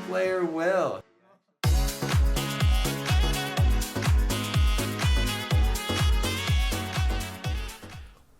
Player Will.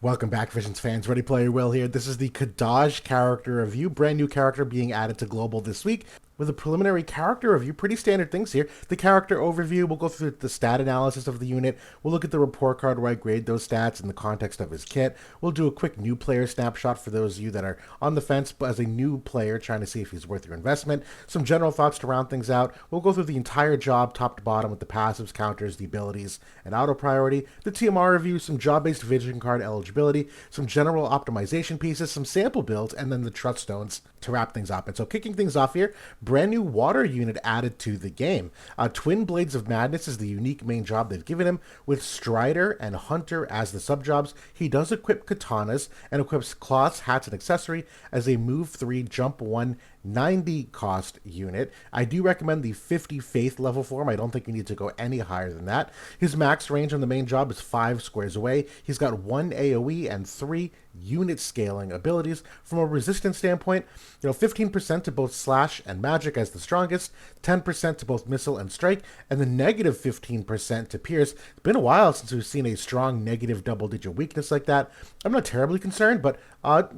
Welcome back, Visions fans. Ready Player Will here. This is the Kadaj character review. Brand new character being added to Global this week. With a preliminary character review, pretty standard things here. The character overview, we'll go through the stat analysis of the unit. We'll look at the report card where I grade those stats in the context of his kit. We'll do a quick new player snapshot for those of you that are on the fence, but as a new player trying to see if he's worth your investment. Some general thoughts to round things out. We'll go through the entire job top to bottom with the passives, counters, the abilities, and auto priority. The TMR review, some job-based vision card eligibility, some general optimization pieces, some sample builds, and then the Truststones to wrap things up. And so kicking things off here, brand new water unit added to the game. Twin Blades of Madness is the unique main job they've given him, with Strider and Hunter as the subjobs. He does equip katanas and equips cloths, hats, and accessory as a move 3, jump 1, 90 cost unit. I do recommend the 50 faith level for him. I don't think you need to go any higher than that. His max range on the main job is 5 squares away. He's got 1 AoE and 3 unit scaling abilities. From a resistance standpoint, 15% to both slash and magic as the strongest, 10% to both missile and strike, and the negative 15% to pierce. It's been a while since we've seen a strong negative double-digit weakness like that. I'm not terribly concerned, but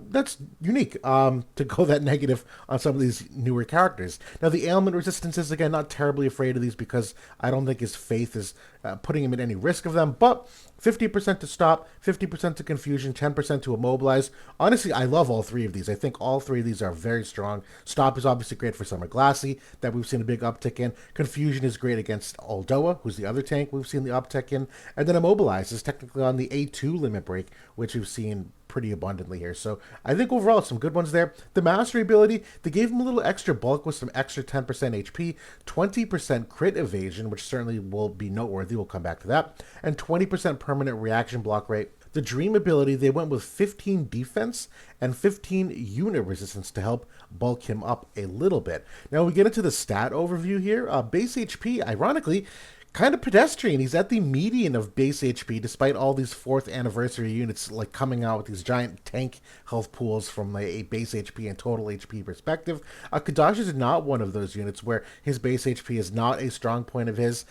that's unique to go that negative on some of these newer characters. Now, the ailment resistances, again, not terribly afraid of these because I don't think his faith is putting him at any risk of them, but 50% to stop, 50% to confusion, 10% to immobilize. Honestly, I love all three of these. I think all three of these are very strong. Stop is obviously great for Summer Glassy, that we've seen a big uptick in. Confusion is great against Aldoa, who's the other tank we've seen the uptick in. And then immobilize is technically on the A2 limit break, which we've seen pretty abundantly here. So I think overall some good ones there. The mastery ability, they gave him a little extra bulk with some extra 10% HP, 20% crit evasion, which certainly will be noteworthy. We'll come back to that. And 20% permanent reaction block rate. The dream ability, they went with 15 defense and 15 unit resistance to help bulk him up a little bit. Now we get into the stat overview here. Base HP, ironically, kind of pedestrian. He's at the median of base HP, despite all these 4th anniversary units like coming out with these giant tank health pools from a base HP and total HP perspective. Kadaj is not one of those units where his base HP is not a strong point of his.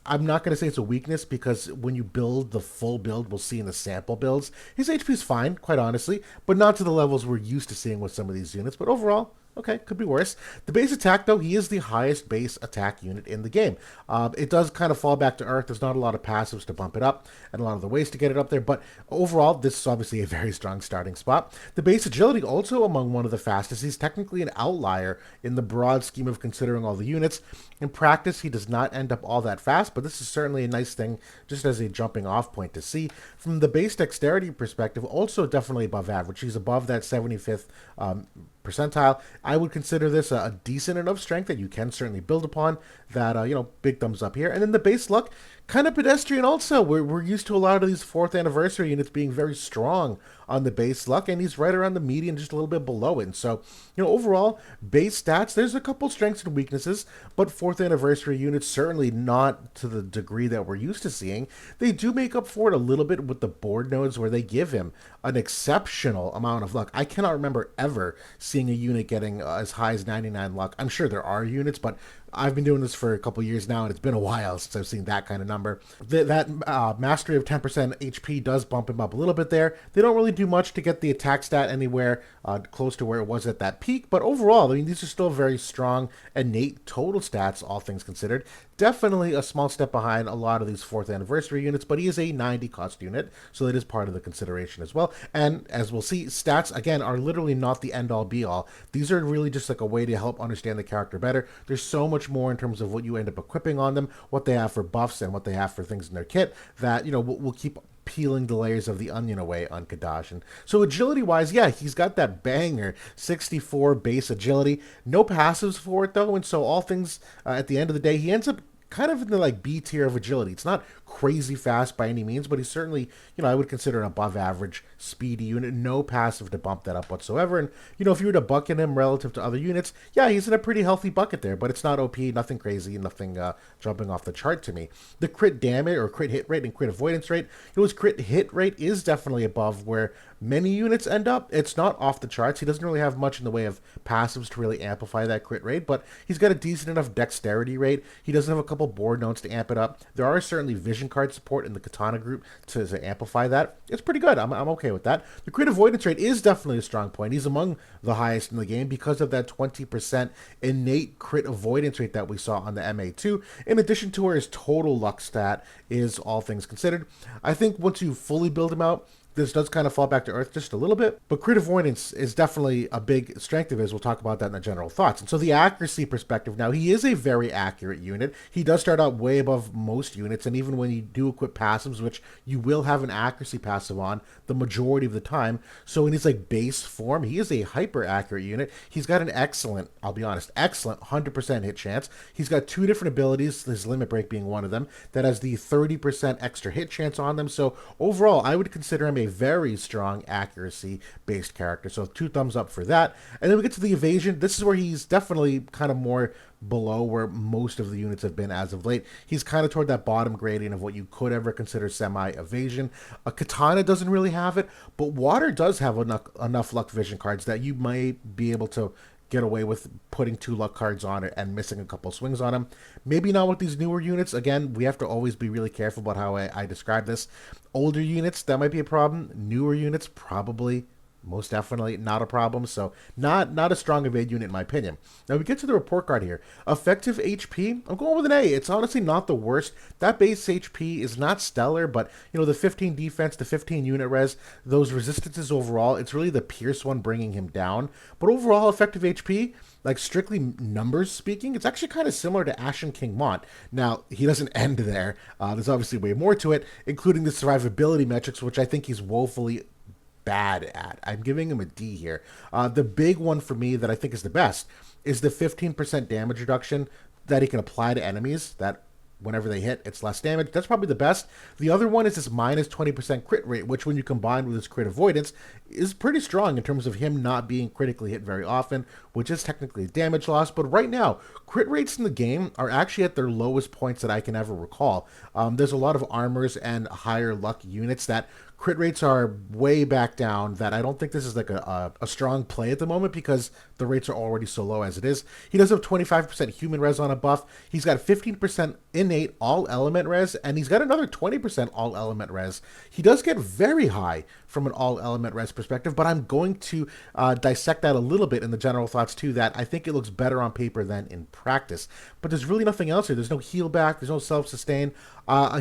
I'm not going to say it's a weakness because when you build the full build, we'll see in the sample builds, his HP is fine, quite honestly, but not to the levels we're used to seeing with some of these units. But overall, okay, could be worse. The base attack, though, he is the highest base attack unit in the game. It does kind of fall back to earth. There's not a lot of passives to bump it up and a lot of the ways to get it up there. But overall, this is obviously a very strong starting spot. The base agility, also among one of the fastest. He's technically an outlier in the broad scheme of considering all the units. In practice, he does not end up all that fast, but this is certainly a nice thing just as a jumping off point to see. From the base dexterity perspective, also definitely above average. He's above that 75th percentile. I would consider this a decent enough strength that you can certainly build upon. That, big thumbs up here. And then the base luck, kind of pedestrian also. We're used to a lot of these 4th anniversary units being very strong on the base luck, and he's right around the median, just a little bit below it. And so, overall, base stats, there's a couple strengths and weaknesses, but 4th anniversary units certainly not to the degree that we're used to seeing. They do make up for it a little bit with the board nodes where they give him an exceptional amount of luck. I cannot remember ever seeing a unit getting as high as 99 luck. I'm sure there are units, but I've been doing this for a couple years now, and it's been a while since I've seen that kind of number. That mastery of 10% HP does bump him up a little bit there. They don't really do much to get the attack stat anywhere close to where it was at that peak, but overall, these are still very strong, innate total stats, all things considered. Definitely a small step behind a lot of these 4th anniversary units, but he is a 90 cost unit, so that is part of the consideration as well. And as we'll see, stats, again, are literally not the end-all be-all. These are really just like a way to help understand the character better. There's so much more in terms of what you end up equipping on them, what they have for buffs, and what they have for things in their kit that, we'll keep peeling the layers of the onion away on Kadaj. And so agility-wise, yeah, he's got that banger 64 base agility. No passives for it, though, and so all things, at the end of the day, he ends up kind of in the like B tier of agility. It's not crazy fast by any means, but he's certainly, I would consider an above average speedy unit. No passive to bump that up whatsoever. And, if you were to bucket him relative to other units, yeah, he's in a pretty healthy bucket there, but it's not OP, nothing crazy, nothing jumping off the chart to me. The crit damage or crit hit rate and crit avoidance rate, his crit hit rate is definitely above where many units end up. It's not off the charts. He doesn't really have much in the way of passives to really amplify that crit rate, but he's got a decent enough dexterity rate. He doesn't have a couple board notes to amp it up. There are certainly vision card support in the Katana group to amplify that. It's pretty good. I'm okay with that. The crit avoidance rate is definitely a strong point. He's among the highest in the game because of that 20% innate crit avoidance rate that we saw on the MA2, in addition to where his total luck stat is, all things considered. I think once you fully build him out, this does kind of fall back to earth just a little bit, but crit avoidance is definitely a big strength of his. We'll talk about that in the general thoughts. And so the accuracy perspective, now he is a very accurate unit. He does start out way above most units, and even when you do equip passives, which you will have an accuracy passive on the majority of the time, so in his like base form, he is a hyper accurate unit. He's got an excellent, I'll be honest, excellent 100% hit chance. He's got two different abilities, his limit break being one of them, that has the 30% extra hit chance on them. So overall, I would consider him a very strong accuracy based character. So 2 thumbs up for that. And then we get to the evasion. This is where he's definitely kind of more below where most of the units have been as of late. He's kind of toward that bottom grading of what you could ever consider semi-evasion. A Katana doesn't really have it, but Water does have enough luck vision cards that you might be able to get away with putting 2 luck cards on it and missing a couple swings on them. Maybe not with these newer units. Again, we have to always be really careful about how I describe this. Older units, that might be a problem. Newer units, probably, most definitely not a problem. So not a strong evade unit in my opinion. Now we get to the report card here. Effective HP, I'm going with an A. It's honestly not the worst. That base HP is not stellar, but the 15 defense, the 15 unit res, those resistances overall, it's really the Pierce one bringing him down. But overall effective HP, like strictly numbers speaking, it's actually kind of similar to Ashen King Mont. Now, he doesn't end there. There's obviously way more to it, including the survivability metrics, which I think he's woefully bad at. I'm giving him a D here. The big one for me that I think is the best is the 15% damage reduction that he can apply to enemies, that whenever they hit, it's less damage. That's probably the best. The other one is this minus 20% crit rate, which when you combine with his crit avoidance, is pretty strong in terms of him not being critically hit very often, which is technically damage loss. But right now, crit rates in the game are actually at their lowest points that I can ever recall. There's a lot of armors and higher luck units that crit rates are way back down, that I don't think this is like a strong play at the moment because the rates are already so low as it is. He does have 25% human res on a buff. He's got 15% innate all element res, and he's got another 20% all element res. He does get very high from an all element res perspective, but I'm going to dissect that a little bit in the general thoughts too, that I think it looks better on paper than in practice. But there's really nothing else here. There's no heal back, there's no self-sustain.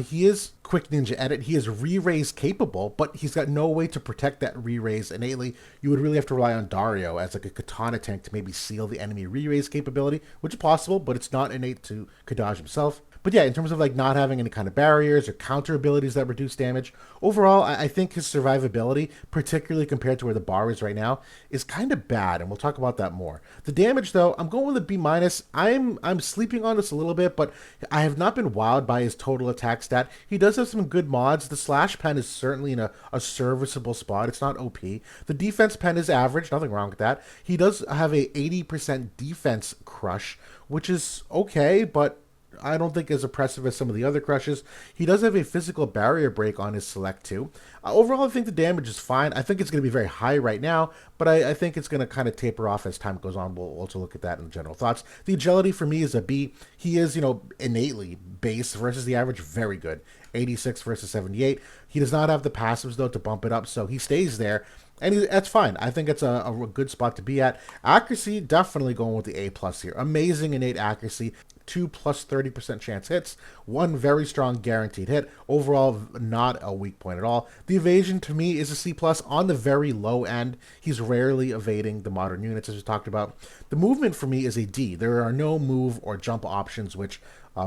He is quick ninja edit. He is re-raise capable, but he's got no way to protect that re-raise innately. You would really have to rely on Dario as like a Katana tank to maybe seal the enemy re-raise capability, which is possible, but it's not innate to Kadaj himself. But yeah, in terms of like not having any kind of barriers or counter abilities that reduce damage, overall, I think his survivability, particularly compared to where the bar is right now, is kind of bad, and we'll talk about that more. The damage, though, I'm going with a B minus. I'm sleeping on this a little bit, but I have not been wowed by his total attack stat. He does have some good mods. The slash pen is certainly in a serviceable spot. It's not OP. The defense pen is average. Nothing wrong with that. He does have a 80% defense crush, which is okay, but I don't think as oppressive as some of the other crushes. He does have a physical barrier break on his select too. Overall, I think the damage is fine. I think it's going to be very high right now, but I think it's going to kind of taper off as time goes on. We'll also look at that in the general thoughts. The agility for me is a B. He is, innately base versus the average, very good. 86 versus 78. He does not have the passives, though, to bump it up, so he stays there. And that's fine. I think it's a good spot to be at. Accuracy, definitely going with the A plus here. Amazing innate accuracy. 2 plus 30% chance hits, 1 very strong guaranteed hit. Overall, not a weak point at all. The evasion to me is a C plus on the very low end. He's rarely evading the modern units, as we talked about. The movement for me is a D. There are no move or jump options, which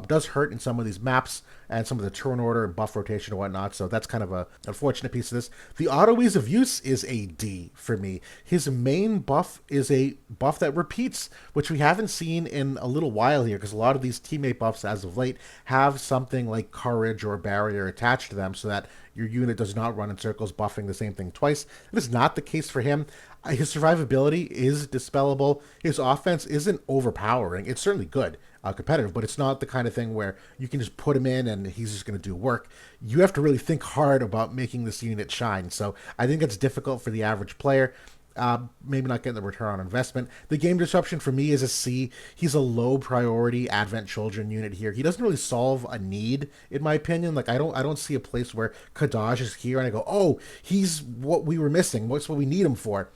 does hurt in some of these maps and some of the turn order and buff rotation and whatnot. So that's kind of a unfortunate piece of this. The auto ease of use is a D for me. His main buff is a buff that repeats, which we haven't seen in a little while here, because a lot of these teammate buffs as of late have something like courage or barrier attached to them so that your unit does not run in circles buffing the same thing twice. That is not the case for him. His survivability is dispellable. His offense isn't overpowering. It's certainly good, competitive, but it's not the kind of thing where you can just put him in and he's just going to do work. You have to really think hard about making this unit shine. So I think it's difficult for the average player. Maybe not getting the return on investment. The game disruption for me is a C. He's a low priority Advent Children unit here. He doesn't really solve a need, in my opinion. Like I don't see a place where Kadaj is here and I go, oh, he's what we were missing. What's what we need him for?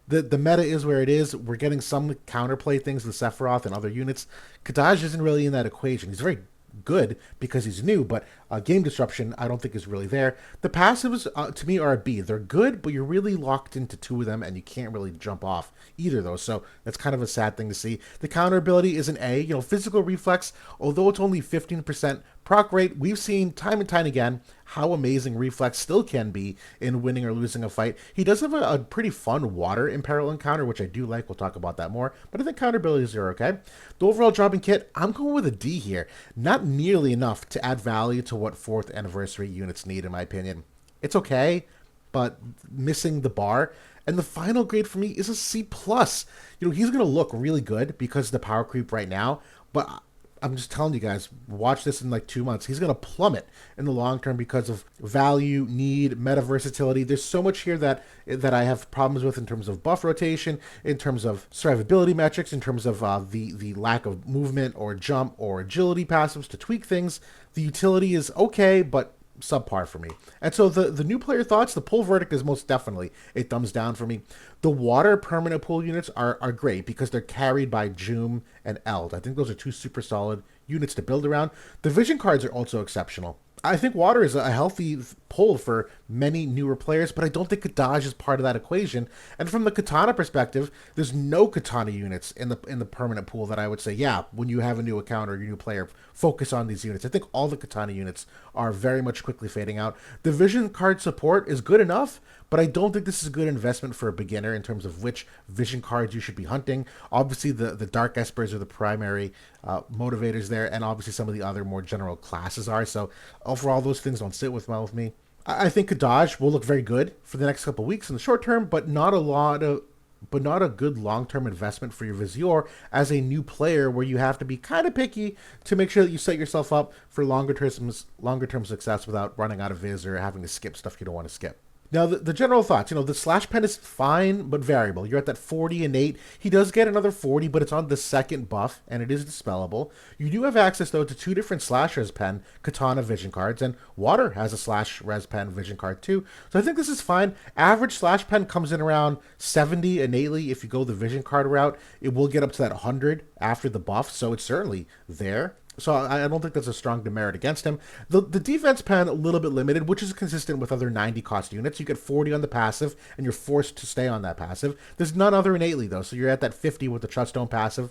The meta is where it is. We're getting some counterplay things with Sephiroth and other units. Kadaj isn't really in that equation. He's very good because he's new, but game disruption I don't think is really there. The passives to me are a B. They're good, but you're really locked into two of them and you can't really jump off either of those, so that's kind of a sad thing to see. The counter ability is an A. You know, physical reflex, although it's only 15% proc rate, we've seen time and time again how amazing reflex still can be in winning or losing a fight. He does have a pretty fun water imperil encounter, which I do like. We'll talk about that more, but I think counter abilities are okay. The overall job and kit, I'm going with a D here. Not nearly enough to add value to what 4th anniversary units need, in my opinion. It's okay, but missing the bar. And the final grade for me is a C+. You know, he's going to look really good because of the power creep right now, but I'm just telling you guys, watch this in like 2 months. He's going to plummet in the long term because of value, need, meta versatility. There's so much here that I have problems with in terms of buff rotation, in terms of survivability metrics, in terms of the lack of movement or jump or agility passives to tweak things. The utility is okay, but subpar for me. And so the new player thoughts, the pull verdict is most definitely a thumbs down for me. The water permanent pull units are great because they're carried by Joom and Eld. I think those are two super solid units to build around. The vision cards are also exceptional. I think water is a healthy pull for many newer players, but I don't think Kadaj is part of that equation. And from the katana perspective, there's no katana units in the permanent pool that I would say, yeah, when you have a new account or your new player, focus on these units. I think all the katana units are very much quickly fading out. The vision card support is good enough, but I don't think this is a good investment for a beginner in terms of which vision cards you should be hunting. Obviously, the Dark Espers are the primary motivators there, and obviously some of the other more general classes are. So overall, those things don't sit well with me. I think Kadaj will look very good for the next couple of weeks in the short term, but not a good long-term investment for your Vizier as a new player where you have to be kind of picky to make sure that you set yourself up for longer-term success without running out of Viz or having to skip stuff you don't want to skip. Now, the general thoughts, you know, the slash pen is fine, but variable. You're at that 40 and 8. He does get another 40, but it's on the second buff, and it is dispellable. You do have access, though, to 2 different slash res pen katana vision cards, and water has a slash res pen vision card, too. So I think this is fine. Average slash pen comes in around 70 innately. If you go the vision card route, it will get up to that 100 after the buff, so it's certainly there. So I don't think that's a strong demerit against him. The defense pen, a little bit limited, which is consistent with other 90 cost units. You get 40 on the passive, and you're forced to stay on that passive. There's none other innately, though, so you're at that 50 with the Truststone passive.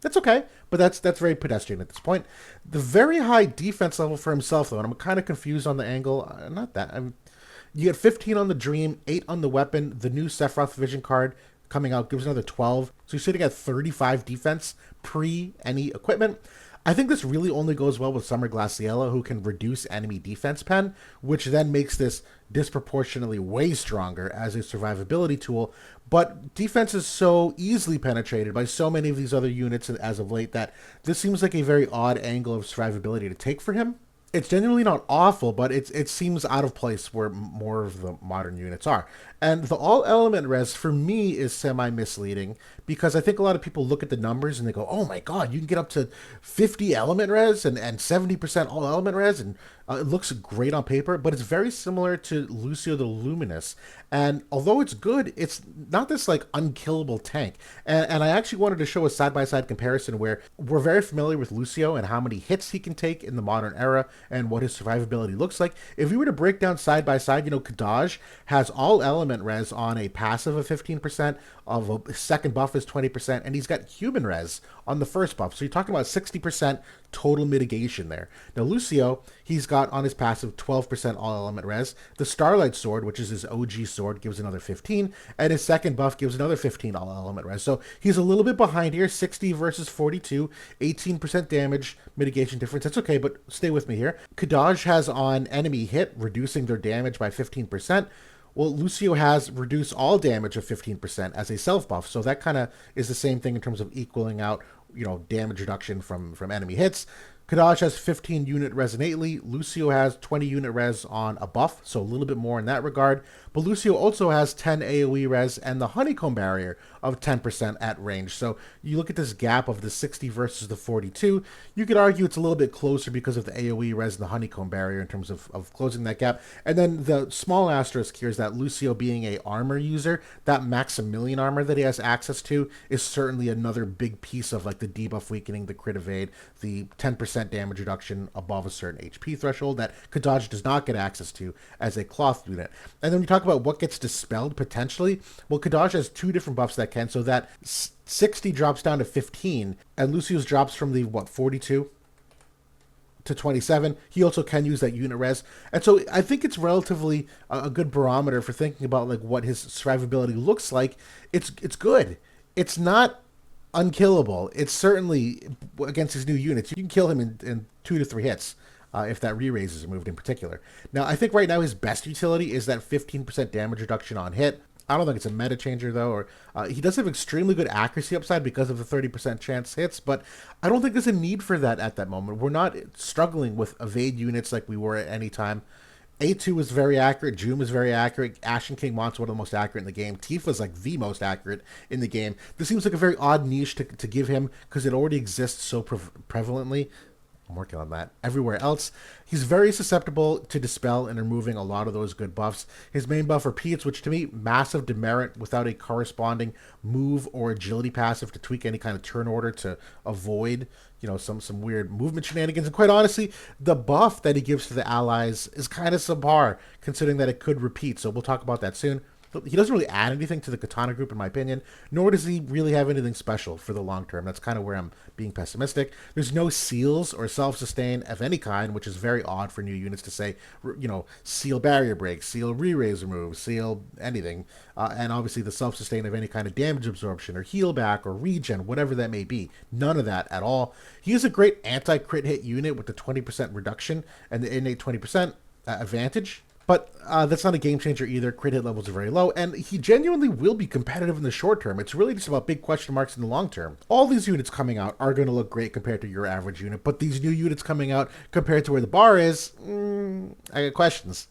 That's okay, but that's very pedestrian at this point. The very high defense level for himself, though, and I'm kind of confused on the angle. Not that. You get 15 on the Dream, 8 on the weapon. The new Sephiroth vision card coming out gives another 12. So you're sitting at 35 defense pre any equipment. I think this really only goes well with Summer Glaciella, who can reduce enemy defense pen, which then makes this disproportionately way stronger as a survivability tool. But defense is so easily penetrated by so many of these other units as of late that this seems like a very odd angle of survivability to take for him. It's genuinely not awful, but it seems out of place where more of the modern units are. And the all element res for me is semi-misleading because I think a lot of people look at the numbers and they go, oh my god, you can get up to 50 element res and 70% all element res and It looks great on paper, but it's very similar to Lucio the Luminous. And although it's good, it's not this like unkillable tank. And I actually wanted to show a side by side comparison where we're very familiar with Lucio and how many hits he can take in the modern era and what his survivability looks like. If we were to break down side by side, Kadaj has all element res on a passive of 15%, of a second buff is 20%, and he's got human res on the first buff. So you're talking about 60% total mitigation there. Now, Lucio, he's got on his passive 12% all element res. The Starlight Sword, which is his OG sword, gives another 15, and his second buff gives another 15 all element res. So he's a little bit behind here, 60 versus 42, 18% damage mitigation difference. That's okay, but stay with me here. Kadaj has on enemy hit, reducing their damage by 15%. Well, Lucio has reduced all damage of 15% as a self buff, so that kind of is the same thing in terms of equaling out, damage reduction from enemy hits. Kadaj has 15 unit res innately. Lucio has 20 unit res on a buff, so a little bit more in that regard. But Lucio also has 10 AoE res and the honeycomb barrier of 10% at range. So you look at this gap of the 60 versus the 42, you could argue it's a little bit closer because of the AoE res and the honeycomb barrier in terms of closing that gap. And then the small asterisk here is that Lucio being a armor user, that Maximilian armor that he has access to is certainly another big piece of like the debuff weakening, the crit evade, the 10% damage reduction above a certain HP threshold that Kadaj does not get access to as a cloth unit. And then we talk about what gets dispelled potentially. Well, Kadaj has two different buffs that can, so that 60 drops down to 15, and Lucio's drops from the, 42 to 27. He also can use that unit res. And so I think it's relatively a good barometer for thinking about like what his survivability looks like. It's good. It's not unkillable. It's certainly against his new units. You can kill him in 2 to 3 hits. If that re-raise is removed in particular. Now, I think right now his best utility is that 15% damage reduction on hit. I don't think it's a meta changer, though. Or he does have extremely good accuracy upside because of the 30% chance hits, but I don't think there's a need for that at that moment. We're not struggling with evade units like we were at any time. A2 is very accurate. Joom is very accurate. Ashen King Mont's one of the most accurate in the game. Tifa's like the most accurate in the game. This seems like a very odd niche to give him because it already exists so prevalently. I'm working on that. Everywhere else, he's very susceptible to dispel and removing a lot of those good buffs. His main buff repeats, which to me, massive demerit without a corresponding move or agility passive to tweak any kind of turn order to avoid, some weird movement shenanigans. And quite honestly, the buff that he gives to the allies is kind of subpar, considering that it could repeat. So we'll talk about that soon. He doesn't really add anything to the Katana group, in my opinion, nor does he really have anything special for the long term. That's kind of where I'm being pessimistic. There's no seals or self-sustain of any kind, which is very odd for new units to say, seal barrier break, seal re-raise remove, seal anything. And obviously the self-sustain of any kind of damage absorption or heal back or regen, whatever that may be. None of that at all. He is a great anti-crit hit unit with the 20% reduction and the innate 20% advantage. But that's not a game changer either. Crit hit levels are very low, and he genuinely will be competitive in the short term. It's really just about big question marks in the long term. All these units coming out are going to look great compared to your average unit, but these new units coming out compared to where the bar is, I got questions.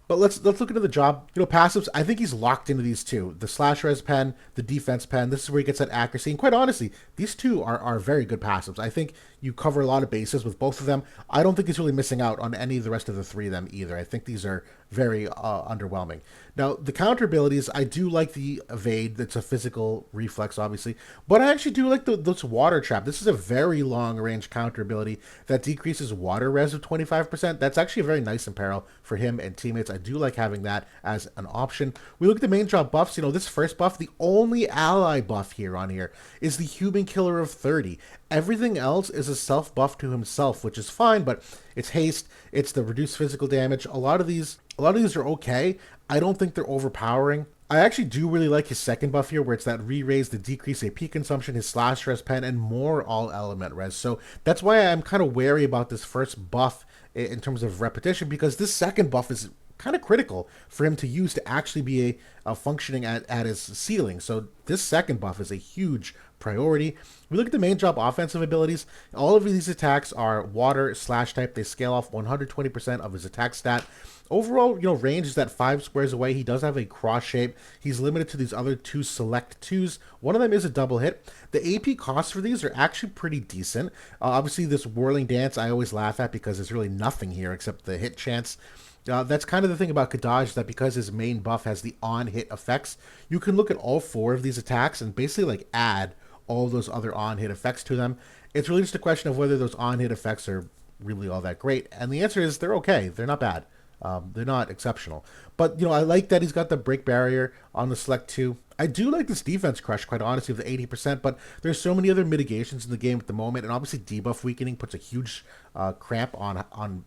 But let's look into the job. Passives, I think he's locked into these two. The slash res pen, the defense pen. This is where he gets that accuracy. And quite honestly, these two are very good passives. I think you cover a lot of bases with both of them. I don't think he's really missing out on any of the rest of the three of them either. I think these are very underwhelming. Now, the counter abilities, I do like the evade. That's a physical reflex, obviously. But I actually do like this water trap. This is a very long-range counter ability that decreases water res of 25%. That's actually very nice in peril for him and teammates. I do like having that as an option. We look at the main job buffs. This first buff, the only ally buff here on here is the human killer of 30. Everything else is a self buff to himself, which is fine, but it's haste, it's the reduced physical damage. A lot of these are okay. I don't think they're overpowering. I actually do really like his second buff here, where it's that re-raise, the decrease AP consumption, his slash res pen, and more all element res. So that's why I'm kind of wary about this first buff in terms of repetition, because this second buff is kind of critical for him to use to actually be a functioning at his ceiling. So this second buff is a huge priority. We look at the main job offensive abilities. All of these attacks are water slash type. They scale off 120% of his attack stat. Overall, range is at 5 squares away. He does have a cross shape. He's limited to these other 2 select 2s. One of them is a double hit. The AP costs for these are actually pretty decent. Obviously, this whirling dance I always laugh at because there's really nothing here except the hit chance. That's kind of the thing about Kadaj, that because his main buff has the on-hit effects, you can look at all 4 of these attacks and basically add all those other on-hit effects to them. It's really just a question of whether those on-hit effects are really all that great. And the answer is they're okay. They're not bad. They're not exceptional. But, I like that he's got the break barrier on the select 2. I do like this defense crush, quite honestly, of the 80%, but there's so many other mitigations in the game at the moment, and obviously debuff weakening puts a huge cramp on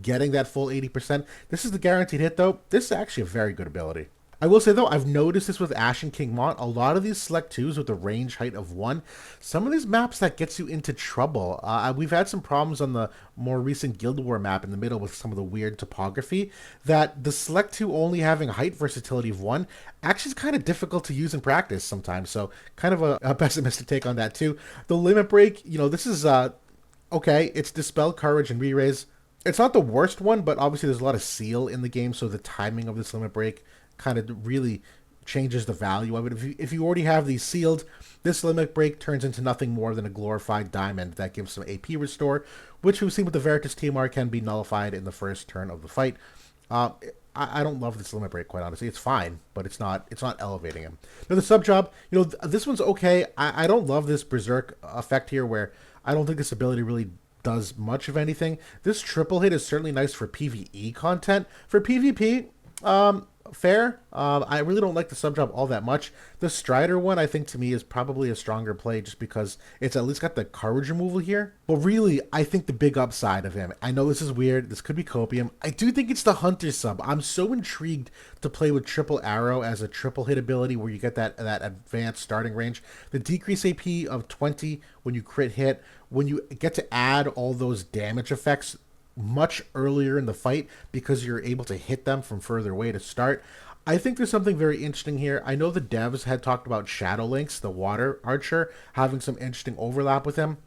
getting that full 80%. This is the guaranteed hit, though. This is actually a very good ability. I will say, though, I've noticed this with Ashen King Mont. A lot of these select 2s with the range height of 1, some of these maps that gets you into trouble. We've had some problems on the more recent Guild War map in the middle with some of the weird topography, that the select 2 only having height versatility of 1 actually is kind of difficult to use in practice sometimes. So kind of a pessimistic take on that, too. The Limit Break, this is okay. It's Dispel, Courage, and Re-Raise. It's not the worst one, but obviously there's a lot of seal in the game, so the timing of this Limit Break kind of really changes the value of it. If you already have these sealed, this Limit Break turns into nothing more than a glorified diamond that gives some AP restore, which we've seen with the Veritas TMR can be nullified in the first turn of the fight. I don't love this Limit Break, quite honestly. It's fine, but it's not elevating him. Now the Subjob, this one's okay. I don't love this Berserk effect here, where I don't think this ability really does much of anything. This triple hit is certainly nice for PvE content. For PvP, fair. I really don't like the Subjob all that much. The Strider one, I think, to me, is probably a stronger play just because it's at least got the courage removal here. But really, I think the big upside of him, I know this is weird, this could be copium, I do think it's the Hunter sub. I'm so intrigued to play with Triple Arrow as a triple hit ability where you get that advanced starting range. The decrease AP of 20 when you crit hit, when you get to add all those damage effects much earlier in the fight because you're able to hit them from further away to start. I think there's something very interesting here. I know the devs had talked about Shadow Lynx, the water archer, having some interesting overlap with him.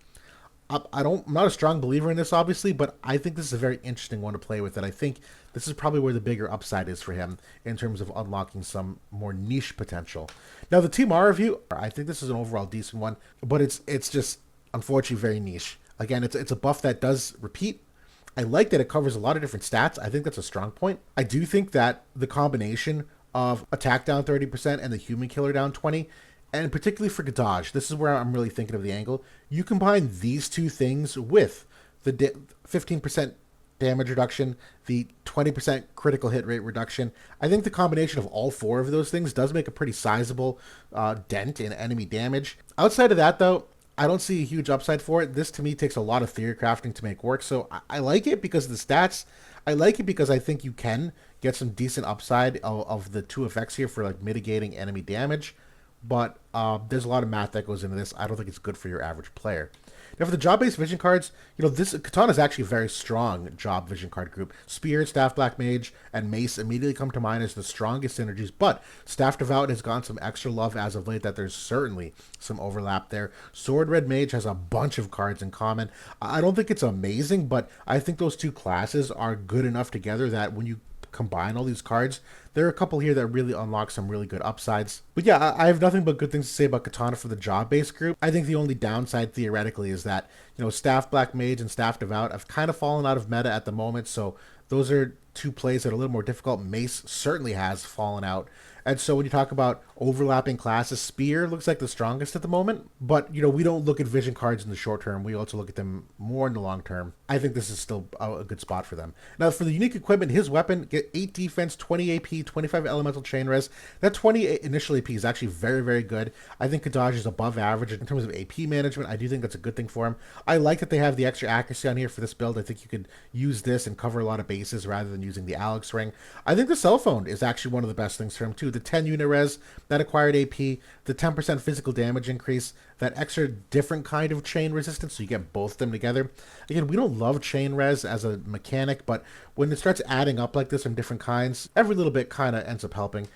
I'm not a strong believer in this, obviously, but I think this is a very interesting one to play with, and I think this is probably where the bigger upside is for him in terms of unlocking some more niche potential. Now, the Team R review, I think this is an overall decent one, but it's just, unfortunately, very niche. Again, it's a buff that does repeat. I like that it covers a lot of different stats. I think that's a strong point. I do think that the combination of attack down 30% and the human killer down 20, and particularly for Kadaj, this is where I'm really thinking of the angle. You combine these two things with the 15% damage reduction, the 20% critical hit rate reduction. I think the combination of all 4 of those things does make a pretty sizable dent in enemy damage. Outside of that, though, I don't see a huge upside for it. This, to me, takes a lot of theory crafting to make work. So I like it because of the stats. I like it because I think you can get some decent upside of the 2 effects here for mitigating enemy damage. But there's a lot of math that goes into this. I don't think it's good for your average player. Now, for the job-based vision cards, this Katana is actually a very strong job vision card group. Spear, Staff Black Mage, and Mace immediately come to mind as the strongest synergies, but Staff Devout has gotten some extra love as of late, that there's certainly some overlap there. Sword Red Mage has a bunch of cards in common. I don't think it's amazing, but I think those 2 classes are good enough together that when you combine all these cards, there are a couple here that really unlock some really good upsides. But yeah, I have nothing but good things to say about Katana for the job-based group. I think the only downside theoretically is that, Staff Black Mage and Staff Devout have kind of fallen out of meta at the moment, so those are 2 plays that are a little more difficult. Mace certainly has fallen out. And so when you talk about overlapping classes, Spear looks like the strongest at the moment. But, we don't look at vision cards in the short term. We also look at them more in the long term. I think this is still a good spot for them. Now, for the unique equipment, his weapon, get 8 defense, 20 AP, 25 elemental chain res. That 20 initial AP is actually very, very good. I think Kadaj is above average in terms of AP management. I do think that's a good thing for him. I like that they have the extra accuracy on here for this build. I think you could use this and cover a lot of bases rather than using the Alex ring. I think the cell phone is actually one of the best things for him, too. The 10 unit res, that acquired AP, the 10% physical damage increase, that extra different kind of chain resistance, so you get both of them together. Again, we don't love chain res as a mechanic, but when it starts adding up like this from different kinds, every little bit kind of ends up helping.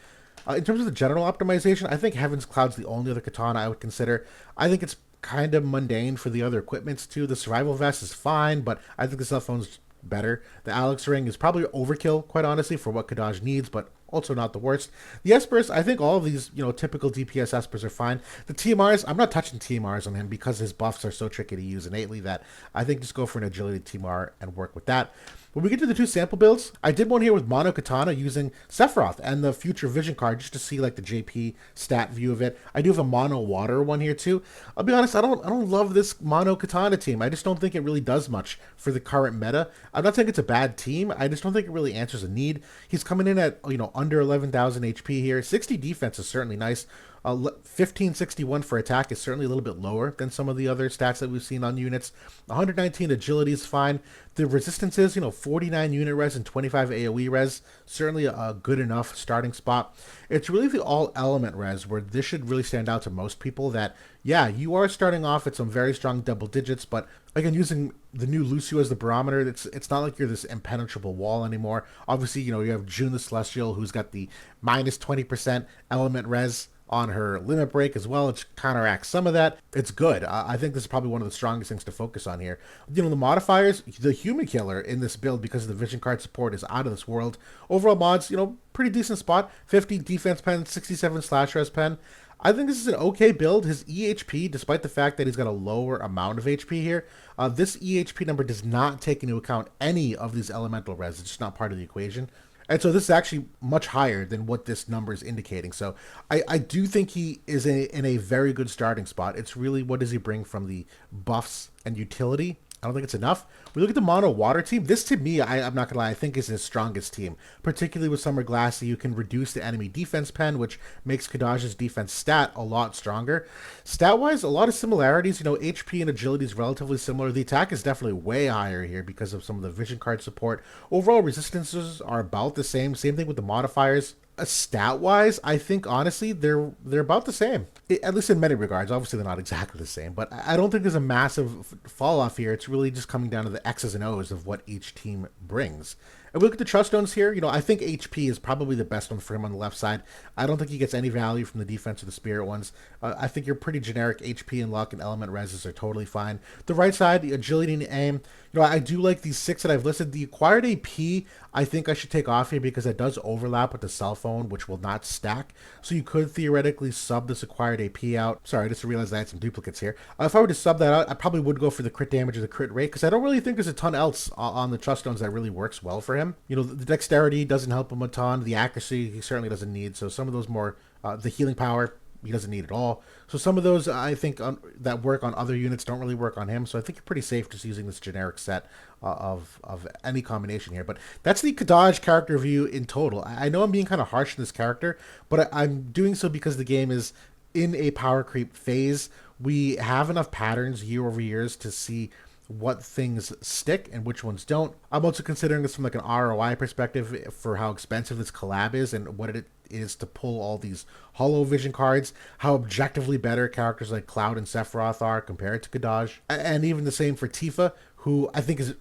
In terms of the general optimization, I think Heaven's Cloud's the only other katana I would consider. I think it's kind of mundane for the other equipments too. The survival vest is fine, but I think the cell phone's better. The Alex ring is probably overkill, quite honestly, for what Kadaj needs, but also not the worst. The Espers, I think all of these, typical DPS Espers are fine. The TMRs, I'm not touching TMRs on him because his buffs are so tricky to use innately that I think just go for an agility TMR and work with that. When we get to the two sample builds, I did one here with Mono Katana using Sephiroth and the Future Vision card just to see like the JP stat view of it. I do have a Mono Water one here too. I'll be honest, I don't love this Mono Katana team. I just don't think it really does much for the current meta. I'm not saying it's a bad team. I just don't think it really answers a need. He's coming in at under 11,000 HP here. 60 defense is certainly nice. 1561 for attack is certainly a little bit lower than some of the other stats that we've seen on units. 119 agility is fine. The resistance is, 49 unit res and 25 AoE res. Certainly a good enough starting spot. It's really the all element res where this should really stand out to most people that, yeah, you are starting off at some very strong double digits, but again, using the new Lucio as the barometer, it's not like you're this impenetrable wall anymore. Obviously, you have June the Celestial, who's got the minus 20% element res on her limit break as well, which counteracts some of that. It's good. I think this is probably one of the strongest things to focus on here. The modifiers, the human killer in this build because of the vision card support is out of this world. Overall mods, pretty decent spot. 50 defense pen, 67 slash res pen. I think this is an okay build. His EHP, despite the fact that he's got a lower amount of HP here, this EHP number does not take into account any of these elemental res. It's just not part of the equation. And so this is actually much higher than what this number is indicating. So I do think he is in a very good starting spot. It's really what does he bring from the buffs and utility. I don't think it's enough. We look at the Mono Water team. This, to me, I'm not going to lie, I think is his strongest team. Particularly with Summer Glassy, you can reduce the enemy defense pen, which makes Kadaj's defense stat a lot stronger. Stat-wise, a lot of similarities. HP and agility is relatively similar. The attack is definitely way higher here because of some of the vision card support. Overall resistances are about the same. Same thing with the modifiers. Stat-wise, I think, honestly, they're about the same. At least in many regards. Obviously, they're not exactly the same, but I don't think there's a massive fall-off here. It's really just coming down to the X's and O's of what each team brings. And we look at the Truststones here. I think HP is probably the best one for him on the left side. I don't think he gets any value from the defense or the spirit ones. I think your pretty generic HP and luck and element reses are totally fine. The right side, the agility and aim. I do like these 6 that I've listed. The acquired AP, I think I should take off here because it does overlap with the cell phone, which will not stack. So you could theoretically sub this acquired AP out. Sorry, I just realized I had some duplicates here. If I were to sub that out, I probably would go for the crit damage or the crit rate because I don't really think there's a ton else on the Truststones that really works well for him. The dexterity doesn't help him a ton. The accuracy, he certainly doesn't need. So some of those more, the healing power, he doesn't need at all. So some of those I think that work on other units don't really work on him. So I think you're pretty safe just using this generic set of any combination here. But that's the Kadaj character review in total. I know I'm being kind of harsh in this character, but I'm doing so because the game is in a power creep phase. We have enough patterns year over years to see what things stick and which ones don't. I'm also considering this from like an ROI perspective for how expensive this collab is and what it is to pull all these Hollow Vision cards, how objectively better characters like Cloud and Sephiroth are compared to Kadaj. And even the same for Tifa, who I think is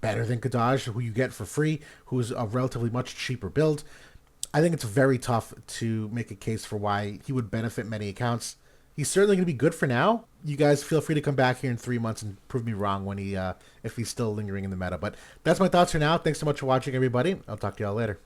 better than Kadaj, who you get for free, who is a relatively much cheaper build. I think it's very tough to make a case for why he would benefit many accounts. He's certainly going to be good for now. You guys feel free to come back here in 3 months and prove me wrong when if he's still lingering in the meta. But that's my thoughts for now. Thanks so much for watching, everybody. I'll talk to y'all later.